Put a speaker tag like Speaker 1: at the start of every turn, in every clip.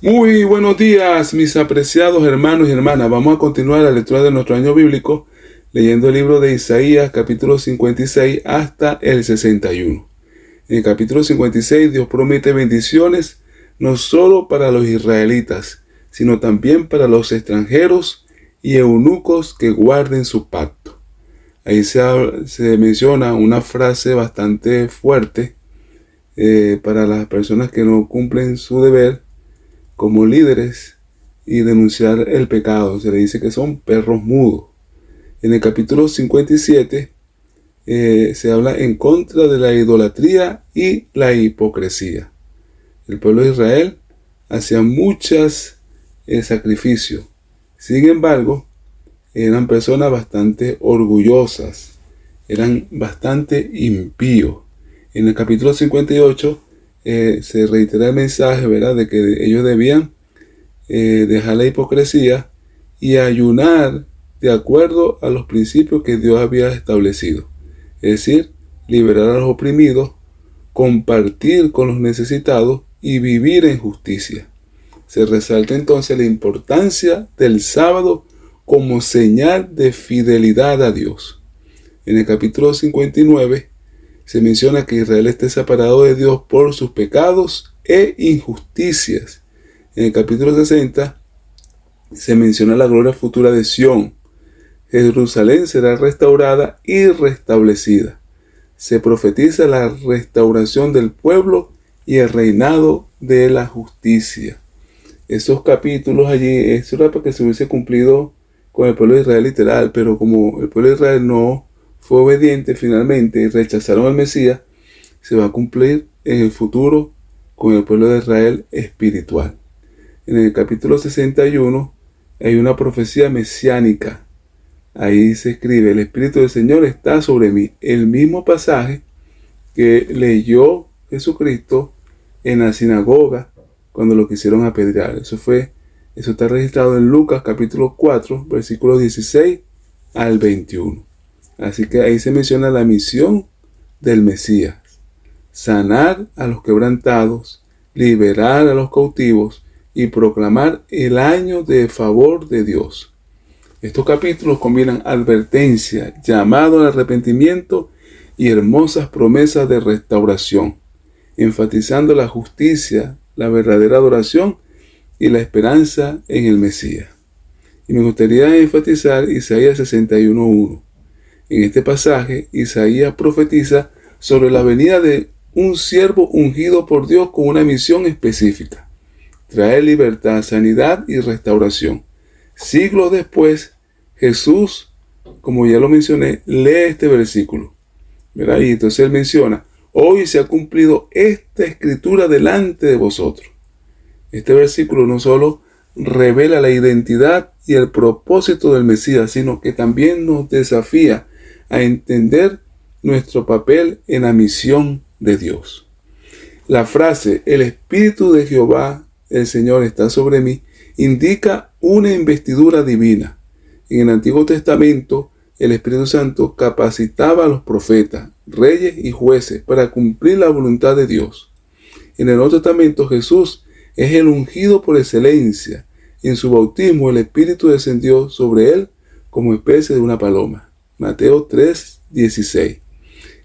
Speaker 1: Muy buenos días, mis apreciados hermanos y hermanas. Vamos a continuar la lectura de nuestro año bíblico leyendo el libro de Isaías, capítulo 56 hasta el 61. En el capítulo 56 Dios promete bendiciones no solo para los israelitas, sino también para los extranjeros y eunucos que guarden su pacto. Ahí se menciona una frase bastante fuerte para las personas que no cumplen su deber como líderes y denunciar el pecado. Se le dice que son perros mudos. En el capítulo 57 se habla en contra de la idolatría y la hipocresía. El pueblo de Israel hacía muchos sacrificios. Sin embargo, eran personas bastante orgullosas, eran bastante impíos. En el capítulo 58 se reitera el mensaje, ¿verdad?, de que ellos debían dejar la hipocresía y ayunar de acuerdo a los principios que Dios había establecido. Es decir, liberar a los oprimidos, compartir con los necesitados y vivir en justicia. Se resalta entonces la importancia del sábado como señal de fidelidad a Dios. En el capítulo 59 se menciona que Israel esté separado de Dios por sus pecados e injusticias. En el capítulo 60 se menciona la gloria futura de Sión. Jerusalén será restaurada y restablecida. Se profetiza la restauración del pueblo y el reinado de la justicia. Esos capítulos allí, eso era para que se hubiese cumplido con el pueblo de Israel literal, pero como el pueblo de Israel no fue obediente finalmente y rechazaron al Mesías, se va a cumplir en el futuro con el pueblo de Israel espiritual. En el capítulo 61 hay una profecía mesiánica. Ahí se escribe: el Espíritu del Señor está sobre mí. El mismo pasaje que leyó Jesucristo en la sinagoga cuando lo quisieron apedrear. Eso está registrado en Lucas capítulo 4, versículos 16 al 21. Así que ahí se menciona la misión del Mesías: sanar a los quebrantados, liberar a los cautivos y proclamar el año de favor de Dios. Estos capítulos combinan advertencia, llamado al arrepentimiento y hermosas promesas de restauración, enfatizando la justicia, la verdadera adoración y la esperanza en el Mesías. Y me gustaría enfatizar Isaías 61:1. En este pasaje, Isaías profetiza sobre la venida de un siervo ungido por Dios con una misión específica: traer libertad, sanidad y restauración. Siglos después, Jesús, como ya lo mencioné, lee este versículo, ¿verdad? Y entonces él menciona: hoy se ha cumplido esta escritura delante de vosotros. Este versículo no solo revela la identidad y el propósito del Mesías, sino que también nos desafía a entender nuestro papel en la misión de Dios. La frase "el Espíritu de Jehová, el Señor, está sobre mí" indica una investidura divina. En el Antiguo Testamento, el Espíritu Santo capacitaba a los profetas, reyes y jueces para cumplir la voluntad de Dios. En el Nuevo Testamento, Jesús es el ungido por excelencia. En su bautismo, el Espíritu descendió sobre él como especie de una paloma. Mateo 3:16.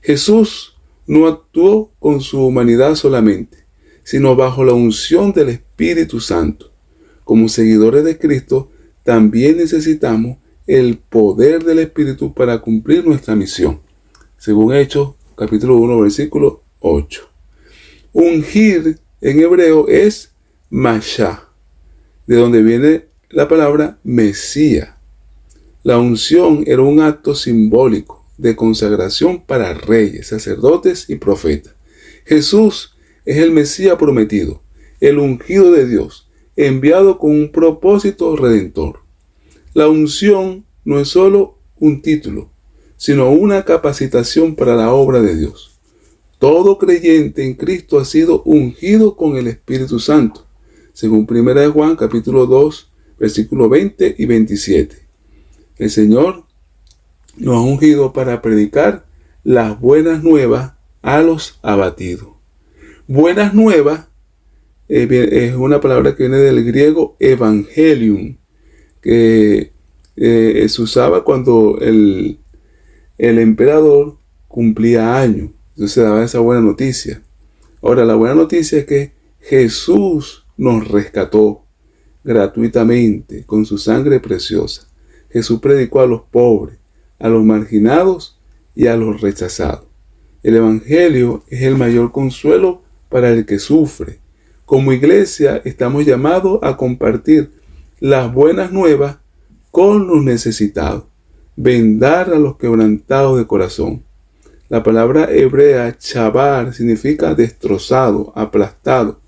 Speaker 1: Jesús no actuó con su humanidad solamente, sino bajo la unción del Espíritu Santo. Como seguidores de Cristo, también necesitamos el poder del Espíritu para cumplir nuestra misión. Según Hechos, capítulo 1, versículo 8. Ungir en hebreo es Mashá, de donde viene la palabra Mesías. La unción era un acto simbólico de consagración para reyes, sacerdotes y profetas. Jesús es el Mesías prometido, el ungido de Dios, enviado con un propósito redentor. La unción no es solo un título, sino una capacitación para la obra de Dios. Todo creyente en Cristo ha sido ungido con el Espíritu Santo, según 1 Juan capítulo 2, versículos 20 y 27. El Señor nos ha ungido para predicar las buenas nuevas a los abatidos. Buenas nuevas es una palabra que viene del griego evangelium, que se usaba cuando el emperador cumplía años. Entonces se daba esa buena noticia. Ahora, la buena noticia es que Jesús nos rescató gratuitamente con su sangre preciosa. Jesús predicó a los pobres, a los marginados y a los rechazados. El Evangelio es el mayor consuelo para el que sufre. Como iglesia estamos llamados a compartir las buenas nuevas con los necesitados, vendar a los quebrantados de corazón. La palabra hebrea chabar significa destrozado, aplastado.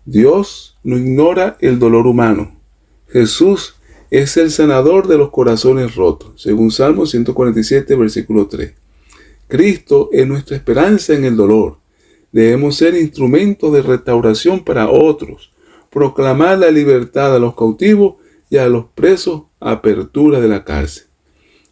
Speaker 1: Dios no ignora el dolor humano. Jesús es el sanador de los corazones rotos, según Salmo 147, versículo 3. Cristo es nuestra esperanza en el dolor. Debemos ser instrumentos de restauración para otros, proclamar la libertad a los cautivos y a los presos, apertura de la cárcel.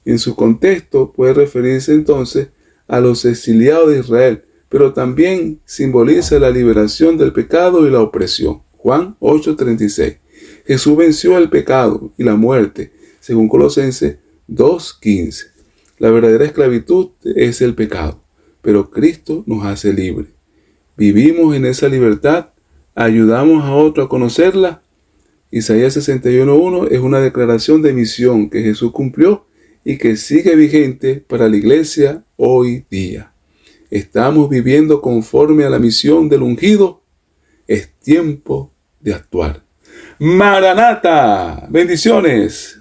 Speaker 1: En su contexto puede referirse entonces a los exiliados de Israel, pero también simboliza la liberación del pecado y la opresión. Juan 8:36. Jesús venció el pecado y la muerte, según Colosenses 2:15. La verdadera esclavitud es el pecado, pero Cristo nos hace libres. Vivimos en esa libertad, ayudamos a otro a conocerla. Isaías 61:1 es una declaración de misión que Jesús cumplió y que sigue vigente para la iglesia hoy día. Estamos viviendo conforme a la misión del ungido. Es tiempo de actuar. ¡Maranata! ¡Bendiciones!